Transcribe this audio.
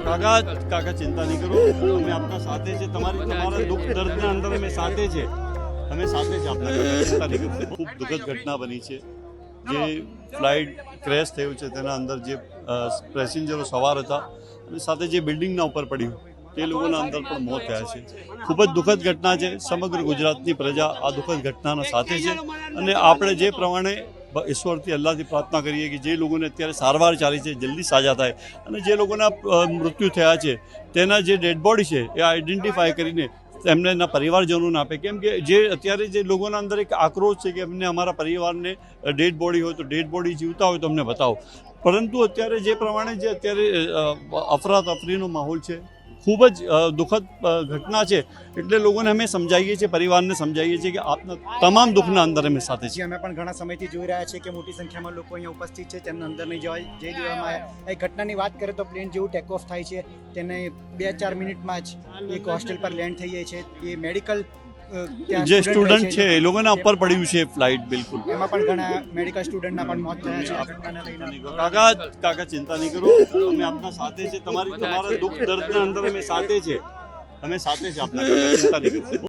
કાકા ચિંતા નહીં કરો, અમે આપના સાથે છે, તમારા દુઃખ દર્દના અંદર અમે સાથે છે આપના કાકા, ચિંતા નહીં કરો. ખૂબ દુઃખદ ઘટના બની છે. જે ફ્લાઇટ ક્રેશ થયું છે તેના અંદર જે પેસેન્જરો સવાર હતા અને સાથે જે બિલ્ડિંગના ઉપર પડ્યું તે લોકોના અંદર પણ મોત થયા છે. ખૂબ જ દુઃખદ ઘટના છે. સમગ્ર ગુજરાતની પ્રજા આ દુઃખદ ઘટનાના સાથે છે અને આપણે જે પ્રમાણે ઈશ્વરથી અલ્લાહથી પ્રાર્થના કરીએ કે જે લોકોને અત્યારે સારવાર ચાલી છે જલ્દી સાજા થાય અને જે લોકોના મૃત્યુ થયા છે તેના જે ડેડ બોડી છે એ આઈડેન્ટિફાય કરીને એમને એના પરિવારજનોને આપે. કેમ કે જે અત્યારે જે લોકોના અંદર એક આક્રોશ છે કે અમને અમારા પરિવારને ડેડ બોડી હોય તો ડેડ બોડી જીવતા હોય તો અમને બતાવો. પરંતુ અત્યારે જે પ્રમાણે જે અત્યારે અફરાતફરીનો માહોલ છે, ખૂબ જ દુઃખદ ઘટના છે. એટલે લોકોને અમે સમજાવીએ છીએ, પરિવારને સમજાવીએ છીએ કે આપના તમામ દુઃખના અંદર અમે સાથે છીએ. અમે પણ ઘણા સમયથી જોઈ રહ્યા છીએ કે મોટી સંખ્યામાં લોકો અહીંયા ઉપસ્થિત છે, તેમને અંદર નહીં જઈ દેવામાં આવ્યા. એ ઘટનાની વાત કરીએ તો પ્લેન જેવું ટેક ઓફ થાય છે, તેને 2-4 મિનિટમાં જ એક હોસ્ટેલ પર લેન્ડ થઈ જાય છે. એ મેડિકલ જે સ્ટુડન્ટ છે એ લોકોના ઉપર પડ્યું છે ફ્લાઇટ. બિલકુલ એમાં પણ ઘણા મેડિકલ સ્ટુડન્ટના પણ મોત થયા છે. આ ઘટનાને લઈને કાકા ચિંતા નહીં કરો, અમે આપના સાથે છે, તમારા દુઃખ દર્દના અંદર અમે સાથે છે આપના કાકા, ચિંતા નહીં કરો.